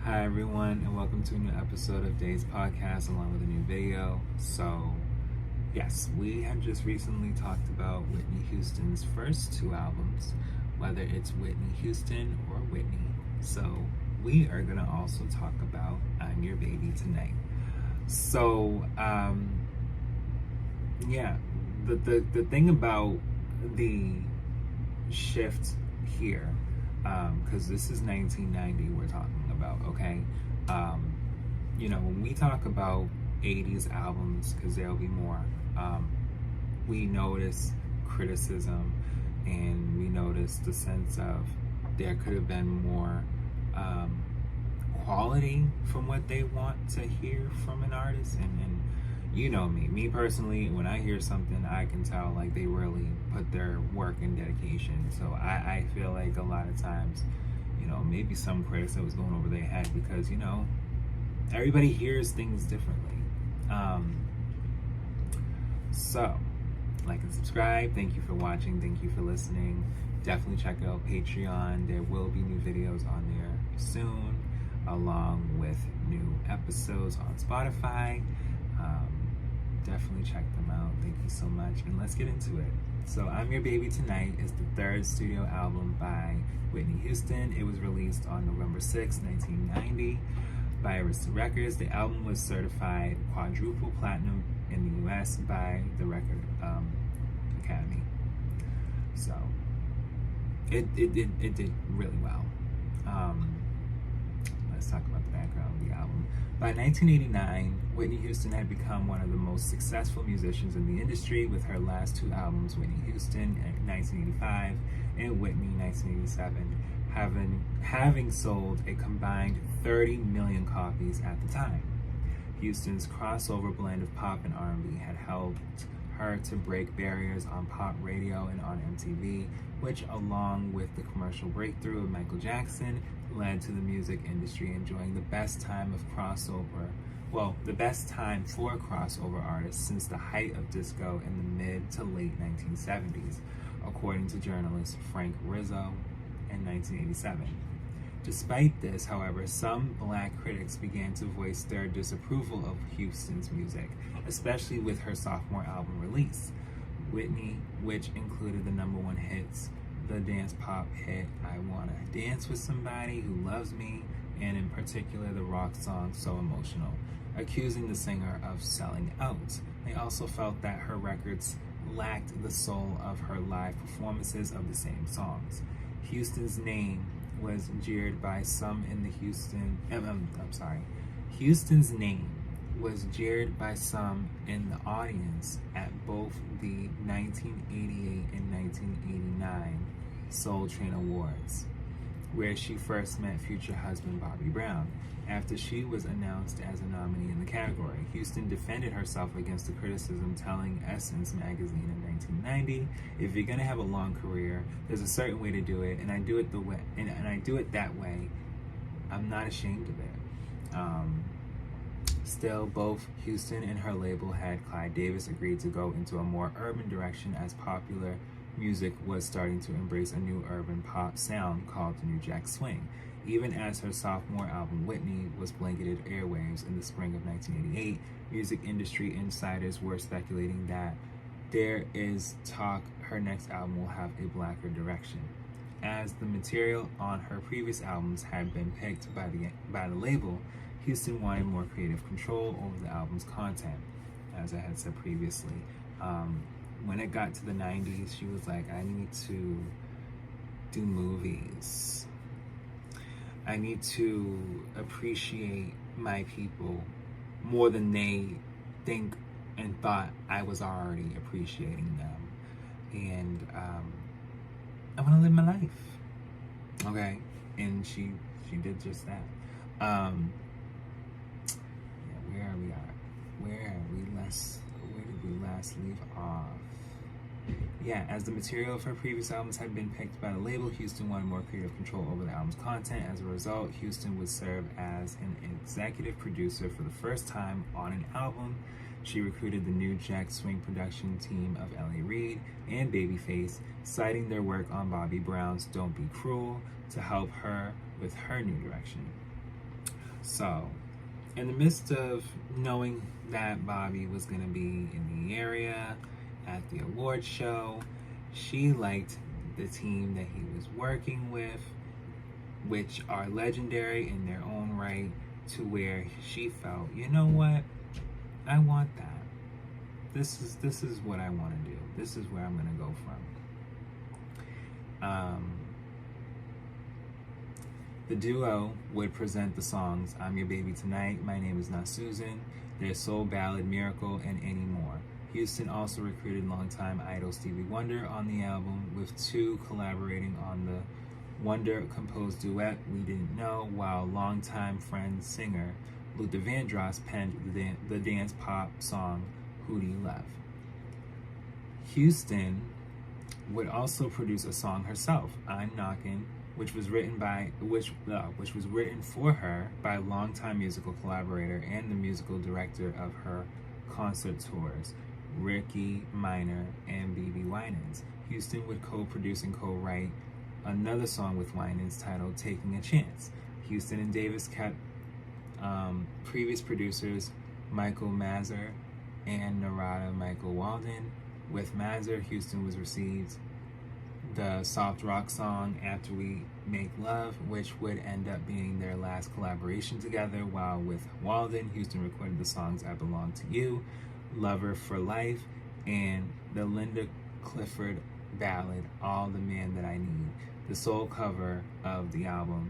Hi everyone, and welcome to a new episode of Day's Podcast along with a new video. So, yes, we have just recently talked about Whitney Houston's first two albums, whether it's Whitney Houston or Whitney. So, we are going to also talk about I'm Your Baby tonight. So, the thing about the shift here, because this is 1990 we're talking about, okay? When we talk about 80s albums, because there'll be more, we notice criticism and we notice the sense of there could have been more quality from what they want to hear from an artist. And you know me personally, when I hear something, I can tell like they really put their work and dedication. So I feel like a lot of times, maybe some critics that was going over their head because, everybody hears things differently. So, like and subscribe. Thank you for watching. Thank you for listening. Definitely check out Patreon. There will be new videos on there soon, along with new episodes on Spotify. Definitely check them out. Thank you so much. And let's get into it. So I'm Your Baby Tonight is the third studio album by Whitney Houston. It was released on November 6, 1990 by Arista Records. The album was certified quadruple platinum in the US by the Record Academy. So it did really well. Let's talk about the background of the album. By 1989, Whitney Houston had become one of the most successful musicians in the industry with her last two albums, Whitney Houston in 1985 and Whitney 1987, having sold a combined 30 million copies at the time. Houston's crossover blend of pop and R&B had helped her to break barriers on pop radio and on MTV, which, along with the commercial breakthrough of Michael Jackson, led to the music industry enjoying the best time for crossover artists since the height of disco in the mid to late 1970s, according to journalist Frank Rizzo in 1987. Despite this, however, some black critics began to voice their disapproval of Houston's music, especially with her sophomore album release. Whitney, which included the #1 hits, the dance pop hit I Wanna Dance With Somebody Who Loves Me, and in particular the rock song So Emotional, accusing the singer of selling out. They also felt that her records lacked the soul of her live performances of the same songs. Houston's name was jeered by some in the Houston's name was jeered by some in the audience at both the 1988 and 1989 Soul Train Awards, where she first met future husband Bobby Brown. After she was announced as a nominee in the category, Houston defended herself against the criticism, telling Essence magazine in 1990, "If you're gonna have a long career, there's a certain way to do it, and I do it that way. I'm not ashamed of it." Still, both Houston and her label had Clive Davis agreed to go into a more urban direction as popular music was starting to embrace a new urban pop sound called the New Jack Swing. Even as her sophomore album Whitney was blanketed airwaves in the spring of 1988, music industry insiders were speculating that there is talk her next album will have a blacker direction. As the material on her previous albums had been picked by the label, Houston wanted more creative control over the album's content. As I had said previously, when it got to the 90s, she was like, I need to do movies. I need to appreciate my people more than they think and thought I was already appreciating them. And I want to live my life. Okay? And she did just that. Where are we at? Where did we last leave off? Yeah, as the material of her previous albums had been picked by the label, Houston wanted more creative control over the album's content. As a result, Houston would serve as an executive producer for the first time on an album. She recruited the New Jack Swing production team of L.A. Reid and Babyface, citing their work on Bobby Brown's Don't Be Cruel, to help her with her new direction. So, in the midst of knowing that Bobby was going to be in the area at the award show, she liked the team that he was working with, which are legendary in their own right, to where she felt, you know what, I want that. This is what I want to do. This is where I'm going to go from. The duo would present the songs I'm Your Baby Tonight, My Name Is Not Susan, their soul ballad Miracle, and Any More. Houston also recruited longtime idol Stevie Wonder on the album, with two collaborating on the Wonder-composed duet We Didn't Know, while longtime friend singer Luther Vandross penned the dance pop song Who Do You Love. Houston would also produce a song herself, I'm Knockin', which was written for her by longtime musical collaborator and the musical director of her concert tours, Ricky Minor and B.B. Winans. Houston would co-produce and co-write another song with Winans titled Taking a Chance. Houston and Davis kept previous producers Michael Mazur and Narada Michael Walden. With Mazur, Houston was received the soft rock song After We Make Love, which would end up being their last collaboration together, while with Walden, Houston recorded the songs I Belong to You, Lover for Life, and the Linda Clifford ballad All the Man That I Need, the sole cover of the album.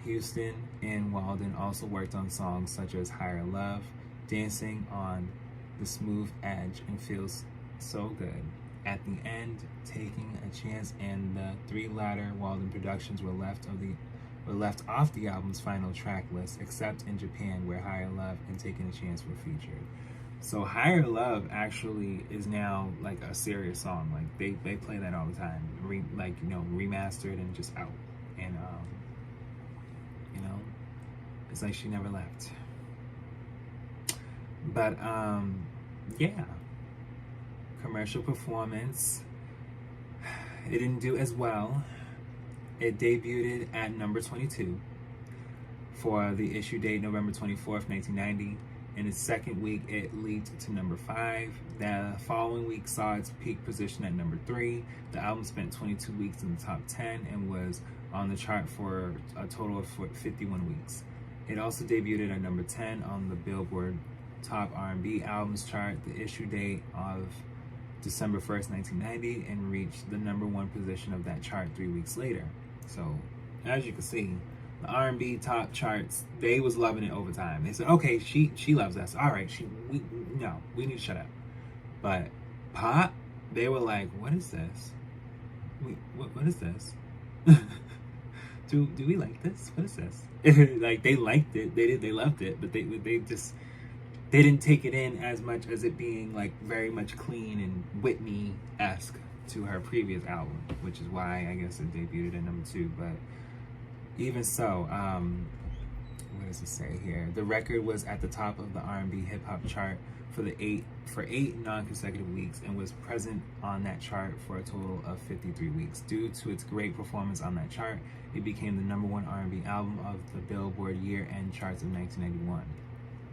Houston and Walden also worked on songs such as Higher Love, Dancing on the Smooth Edge, and Feels So Good. At the end, Taking a Chance and the three latter Walden productions were left off the album's final track list, except in Japan, where Higher Love and Taking a Chance were featured. So Higher Love actually is now like a serious song. Like they play that all the time, remastered and just out. And it's like she never left. But yeah. Commercial performance, it didn't do as well. It debuted at number 22 for the issue date November 24th, 1990. In its second week, it leaped to number 5. The following week saw its peak position at number 3. The album spent 22 weeks in the top 10 and was on the chart for a total of 51 weeks. It also debuted at number 10 on the Billboard Top R&B Albums chart, the issue date of December 1st, 1990, and reached the number 1 position of that chart 3 weeks later. So, as you can see, the R&B top charts, they was loving it over time. They said, okay, she loves us. All right, we need to shut up. But pop, they were like, what is this? What is this? do we like this? What is this? Like, they liked it. They loved it, but they didn't take it in as much as it being like very much clean and Whitney-esque to her previous album, which is why I guess it debuted at number 2. But even so, what does it say here? The record was at the top of the R&B hip hop chart for 8 non-consecutive weeks and was present on that chart for a total of 53 weeks. Due to its great performance on that chart, it became the number 1 R&B album of the Billboard year-end charts of 1991.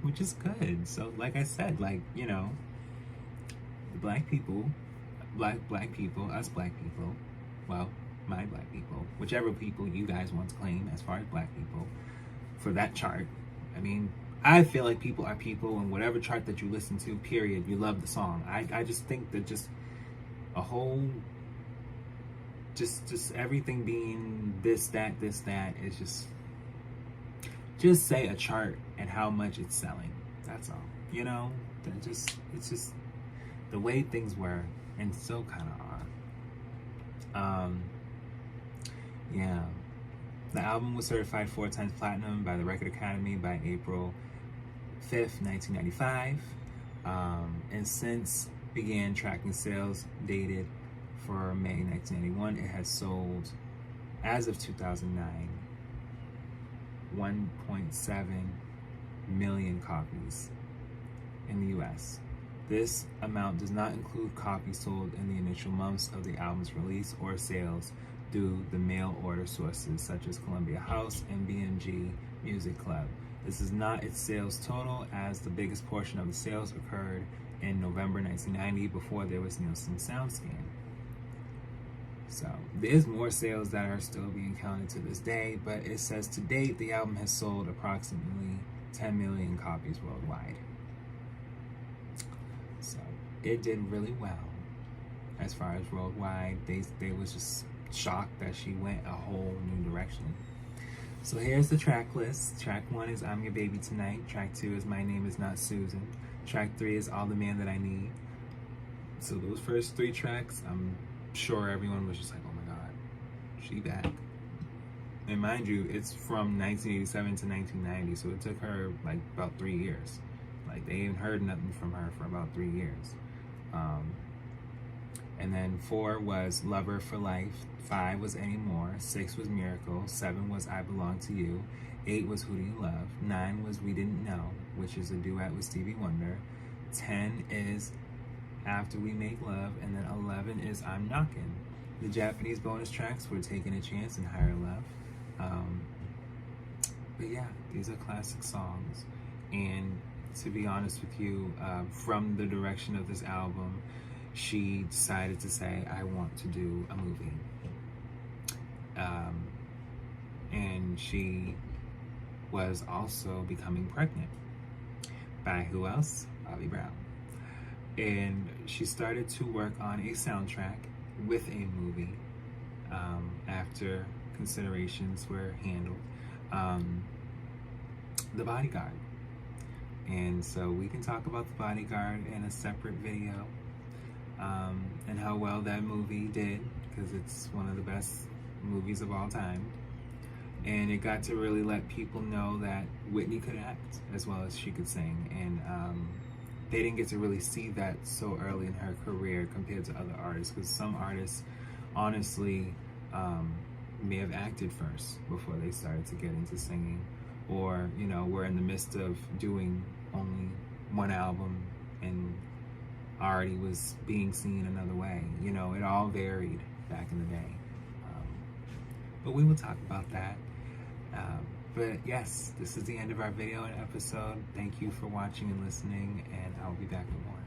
Which is good. So, like I said, the black people, us black people, well, my black people, whichever people you guys want to claim as far as black people, for that chart. I mean, I feel like people are people, and whatever chart that you listen to, period, you love the song. I just think that just a whole, just everything being this, that, is just say a chart and how much it's selling. That's all. It's just the way things were and still kind of are. Yeah. The album was certified 4 times platinum by the Record Academy by April 5th, 1995. And since began tracking sales dated for May 1991, it has sold, as of 2009, 1.7 million copies in the US. This amount does not include copies sold in the initial months of the album's release or sales through the mail order sources such as Columbia House and BMG Music Club. This is not its sales total, as the biggest portion of the sales occurred in November 1990 before there was Nielsen SoundScan. So there's more sales that are still being counted to this day, but it says to date the album has sold approximately 10 million copies worldwide. So it did really well as far as worldwide. They was just shocked that she went a whole new direction. So here's the track list. Track 1 is I'm Your Baby Tonight. Track 2 is My Name Is Not Susan. Track 3 is All the Man That I Need. So those first 3 tracks, I'm sure everyone was just like, oh my God, she back. And mind you, it's from 1987 to 1990, so it took her like about 3 years. Like they ain't heard nothing from her for about 3 years. And then 4 was Lover for Life, 5 was Anymore, 6 was Miracle, 7 was I Belong to You, 8 was Who Do You Love, 9 was We Didn't Know, which is a duet with Stevie Wonder, 10 is After We Make Love, and then 11 is I'm Knockin'. The Japanese bonus tracks were Taking a Chance and Higher Love. But yeah, these are classic songs. And to be honest with you, from the direction of this album, she decided to say, I want to do a movie. And she was also becoming pregnant. By who else? Bobby Brown. And she started to work on a soundtrack with a movie after considerations were handled. The Bodyguard. And so we can talk about The Bodyguard in a separate video, and how well that movie did, because it's one of the best movies of all time. And it got to really let people know that Whitney could act as well as she could sing. And they didn't get to really see that so early in her career compared to other artists, because some artists honestly may have acted first before they started to get into singing, or were in the midst of doing only one album and already was being seen another way. It all varied back in the day. But we will talk about that. But yes, this is the end of our video and episode. Thank you for watching and listening, and I'll be back with more.